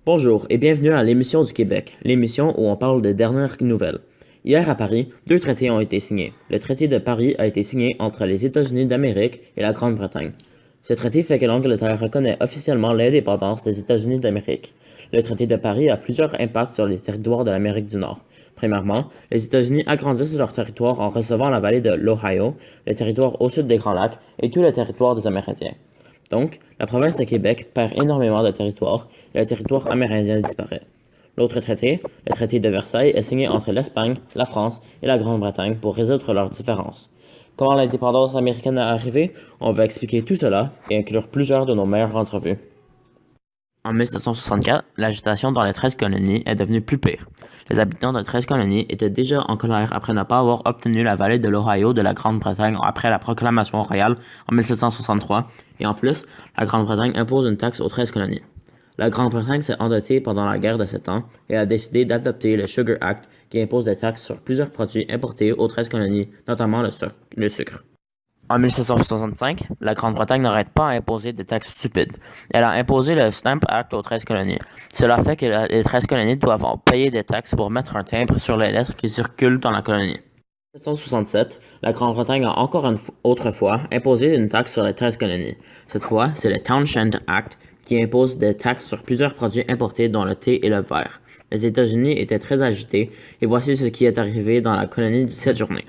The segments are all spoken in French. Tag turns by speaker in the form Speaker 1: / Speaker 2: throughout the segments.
Speaker 1: Bonjour et bienvenue à l'émission du Québec, l'émission où on parle des dernières nouvelles. Hier à Paris, deux traités ont été signés. Le traité de Paris a été signé entre les États-Unis d'Amérique et la Grande-Bretagne. Ce traité fait que l'Angleterre reconnaît officiellement l'indépendance des États-Unis d'Amérique. Le traité de Paris a plusieurs impacts sur les territoires de l'Amérique du Nord. Premièrement, les États-Unis agrandissent leur territoire en recevant la vallée de l'Ohio, le territoire au sud des Grands Lacs et tout le territoire des Amérindiens. Donc, la province de Québec perd énormément de territoire et le territoire amérindien disparaît. L'autre traité, le traité de Versailles, est signé entre l'Espagne, la France et la Grande-Bretagne pour résoudre leurs différences. Comment l'indépendance américaine est arrivée? On va expliquer tout cela et inclure plusieurs de nos meilleures entrevues. En 1764, l'agitation dans les 13 colonies est devenue plus pire. Les habitants de 13 colonies étaient déjà en colère après ne pas avoir obtenu la vallée de l'Ohio de la Grande-Bretagne après la proclamation royale en 1763, et en plus, la Grande-Bretagne impose une taxe aux 13 colonies. La Grande-Bretagne s'est endettée pendant la guerre de 7 ans et a décidé d'adopter le Sugar Act qui impose des taxes sur plusieurs produits importés aux 13 colonies, notamment le sucre. En 1765, la Grande-Bretagne n'arrête pas à imposer des taxes stupides. Elle a imposé le Stamp Act aux 13 colonies. Cela fait que les 13 colonies doivent payer des taxes pour mettre un timbre sur les lettres qui circulent dans la colonie. En 1767, la Grande-Bretagne a encore une autre fois imposé une taxe sur les 13 colonies. Cette fois, c'est le Townshend Act qui impose des taxes sur plusieurs produits importés dont le thé et le verre. Les États-Unis étaient très agités et voici ce qui est arrivé dans la colonie cette journée.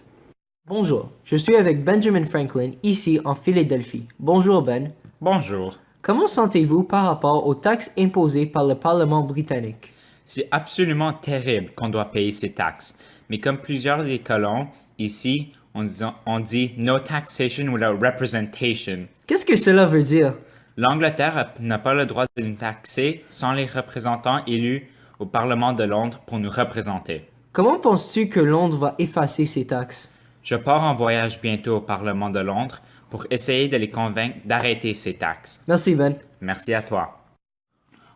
Speaker 2: Bonjour, je suis avec Benjamin Franklin, ici en Philadelphie. Bonjour Ben.
Speaker 3: Bonjour.
Speaker 2: Comment sentez-vous par rapport aux taxes imposées par le Parlement britannique?
Speaker 3: C'est absolument terrible qu'on doit payer ces taxes. Mais comme plusieurs des colons, ici, on dit no taxation without representation.
Speaker 2: Qu'est-ce que cela veut dire?
Speaker 3: L'Angleterre n'a pas le droit de nous taxer sans les représentants élus au Parlement de Londres pour nous représenter.
Speaker 2: Comment penses-tu que Londres va effacer ces taxes?
Speaker 3: Je pars en voyage bientôt au Parlement de Londres pour essayer de les convaincre d'arrêter ces taxes.
Speaker 2: Merci Ben.
Speaker 3: Merci à toi.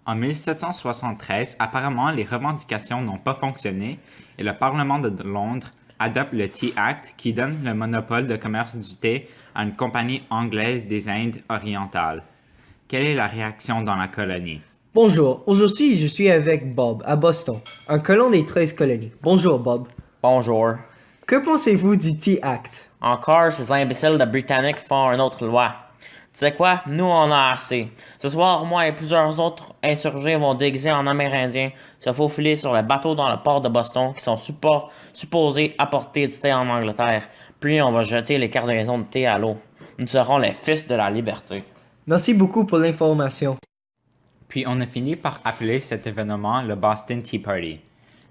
Speaker 3: En 1773, apparemment, les revendications n'ont pas fonctionné et le Parlement de Londres adopte le Tea Act qui donne le monopole de commerce du thé à une compagnie anglaise des Indes orientales. Quelle est la réaction dans la colonie?
Speaker 2: Bonjour, aujourd'hui je suis avec Bob à Boston, un colon des 13 colonies. Bonjour Bob.
Speaker 1: Bonjour.
Speaker 2: Que pensez-vous du Tea Act?
Speaker 1: Encore, ces imbéciles de Britanniques font une autre loi. Tu sais quoi? Nous, on a assez. Ce soir, moi et plusieurs autres insurgés vont déguiser en Amérindiens, se faufiler sur les bateaux dans le port de Boston qui sont supposés apporter du thé en Angleterre. Puis, on va jeter les cargaisons de thé à l'eau. Nous serons les fils de la liberté.
Speaker 2: Merci beaucoup pour l'information.
Speaker 3: Puis on a fini par appeler cet événement le Boston Tea Party.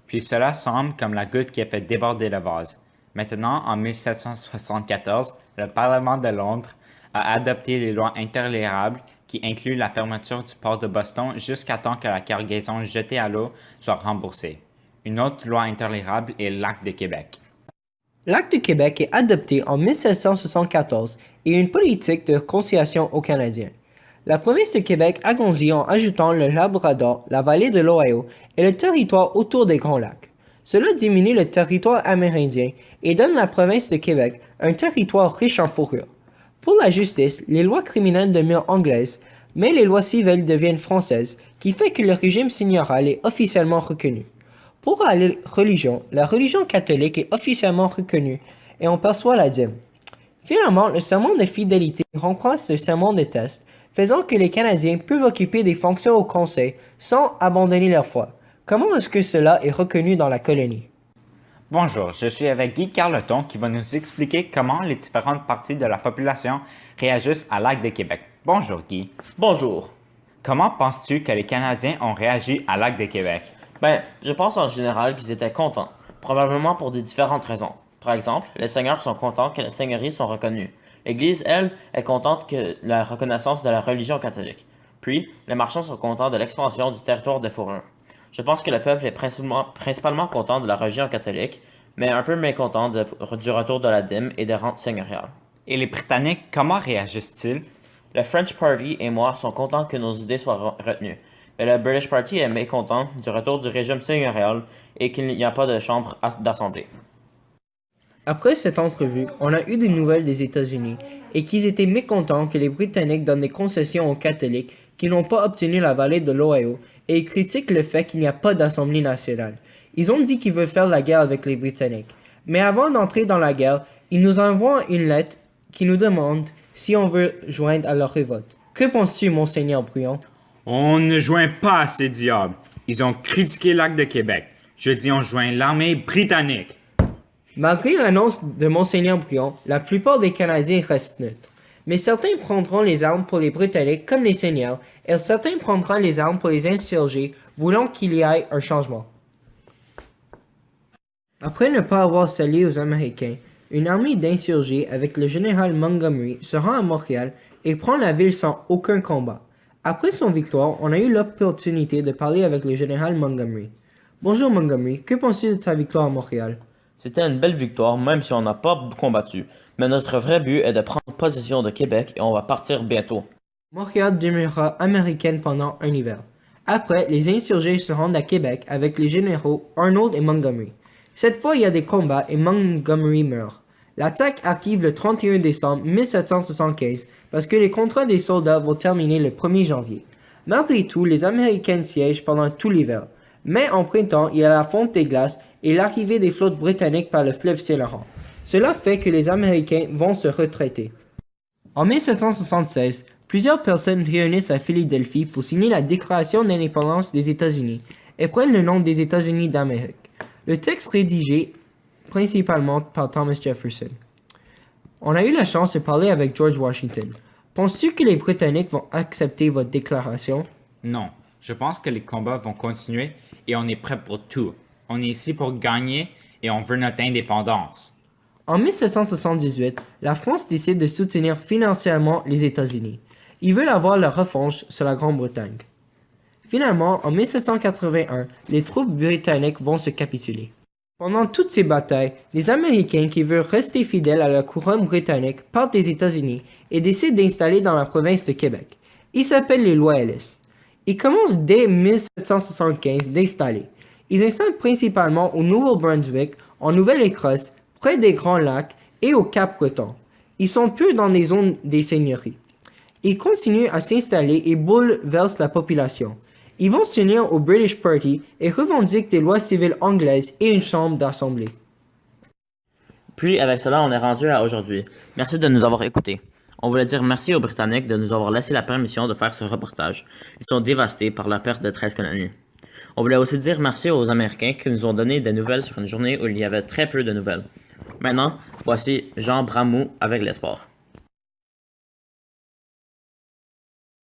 Speaker 3: Puis cela semble comme la goutte qui a fait déborder le vase. Maintenant, en 1774, le Parlement de Londres a adopté les lois intolérables qui incluent la fermeture du port de Boston jusqu'à temps que la cargaison jetée à l'eau soit remboursée. Une autre loi intolérable est l'Acte de Québec.
Speaker 2: L'Acte de Québec est adopté en 1774 et une politique de conciliation aux Canadiens. La province de Québec agrandit en ajoutant le Labrador, la vallée de l'Ohio et le territoire autour des Grands Lacs. Cela diminue le territoire amérindien et donne à la province de Québec un territoire riche en fourrure. Pour la justice, les lois criminelles demeurent anglaises, mais les lois civiles deviennent françaises, qui fait que le régime seigneurial est officiellement reconnu. Pour la religion catholique est officiellement reconnue et on perçoit la dîme. Finalement, le serment de fidélité remplace le serment de test, faisant que les Canadiens peuvent occuper des fonctions au Conseil sans abandonner leur foi. Comment est-ce que cela est reconnu dans la colonie?
Speaker 3: Bonjour, je suis avec Guy Carleton qui va nous expliquer comment les différentes parties de la population réagissent à l'Acte de Québec. Bonjour Guy.
Speaker 1: Bonjour.
Speaker 3: Comment penses-tu que les Canadiens ont réagi à l'Acte de Québec?
Speaker 1: Je pense en général qu'ils étaient contents, probablement pour des différentes raisons. Par exemple, les seigneurs sont contents que les seigneuries sont reconnues. L'Église, elle, est contente que la reconnaissance de la religion catholique. Puis, les marchands sont contents de l'expansion du territoire de fourrure. Je pense que le peuple est principalement content de la religion catholique, mais un peu mécontent du retour de la dîme et des rentes seigneuriales.
Speaker 3: Et les Britanniques, comment réagissent-ils?
Speaker 1: Le French Party et moi sont contents que nos idées soient retenues, mais le British Party est mécontent du retour du régime seigneurial et qu'il n'y a pas de chambre d'assemblée.
Speaker 2: Après cette entrevue, on a eu des nouvelles des États-Unis et qu'ils étaient mécontents que les Britanniques donnent des concessions aux catholiques qui n'ont pas obtenu la vallée de l'Ohio et ils critiquent le fait qu'il n'y a pas d'Assemblée nationale. Ils ont dit qu'ils veulent faire la guerre avec les Britanniques. Mais avant d'entrer dans la guerre, ils nous envoient une lettre qui nous demande si on veut joindre à leur révolte. Que penses-tu, Monseigneur Bruyon?
Speaker 3: On ne joint pas à ces diables. Ils ont critiqué l'acte de Québec. Je dis on joint l'armée britannique.
Speaker 2: Malgré l'annonce de Monseigneur Bruyon, la plupart des Canadiens restent neutres. Mais certains prendront les armes pour les Britanniques comme les seigneurs, et certains prendront les armes pour les insurgés, voulant qu'il y ait un changement. Après ne pas avoir salué aux Américains, une armée d'insurgés avec le général Montgomery se rend à Montréal et prend la ville sans aucun combat. Après son victoire, on a eu l'opportunité de parler avec le général Montgomery. Bonjour Montgomery, que penses-tu de ta victoire à Montréal?
Speaker 1: C'était une belle victoire, même si on n'a pas combattu. Mais notre vrai but est de prendre possession de Québec et on va partir bientôt.
Speaker 2: Montréal demeurera américaine pendant un hiver. Après, les insurgés se rendent à Québec avec les généraux Arnold et Montgomery. Cette fois, il y a des combats et Montgomery meurt. L'attaque arrive le 31 décembre 1775 parce que les contrats des soldats vont terminer le 1er janvier. Malgré tout, les Américains siègent pendant tout l'hiver. Mais en printemps, il y a la fonte des glaces et l'arrivée des flottes britanniques par le fleuve Saint-Laurent. Cela fait que les Américains vont se retraiter. En 1776, plusieurs personnes réunissent à Philadelphie pour signer la Déclaration d'indépendance des États-Unis et prennent le nom des États-Unis d'Amérique. Le texte rédigé principalement par Thomas Jefferson. On a eu la chance de parler avec George Washington. Penses-tu que les Britanniques vont accepter votre déclaration?
Speaker 3: Non, je pense que les combats vont continuer et on est prêt pour tout. On est ici pour gagner et on veut notre indépendance.
Speaker 2: En 1778, la France décide de soutenir financièrement les États-Unis. Ils veulent avoir leur revanche sur la Grande-Bretagne. Finalement, en 1781, les troupes britanniques vont se capituler. Pendant toutes ces batailles, les Américains qui veulent rester fidèles à la couronne britannique partent des États-Unis et décident d'installer dans la province de Québec. Ils s'appellent les Loyalistes. Ils commencent dès 1775 d'installer. Ils installent principalement au Nouveau-Brunswick, en Nouvelle-Écosse, près des Grands Lacs et au Cap-Breton. Ils sont peu dans les zones des seigneuries. Ils continuent à s'installer et bouleversent la population. Ils vont s'unir au British Party et revendiquent des lois civiles anglaises et une chambre d'assemblée.
Speaker 1: Puis avec cela, on est rendu à aujourd'hui. Merci de nous avoir écoutés. On voulait dire merci aux Britanniques de nous avoir laissé la permission de faire ce reportage. Ils sont dévastés par la perte de 13 colonies. On voulait aussi dire merci aux Américains qui nous ont donné des nouvelles sur une journée où il y avait très peu de nouvelles. Maintenant, voici Jean Bramou avec les sports.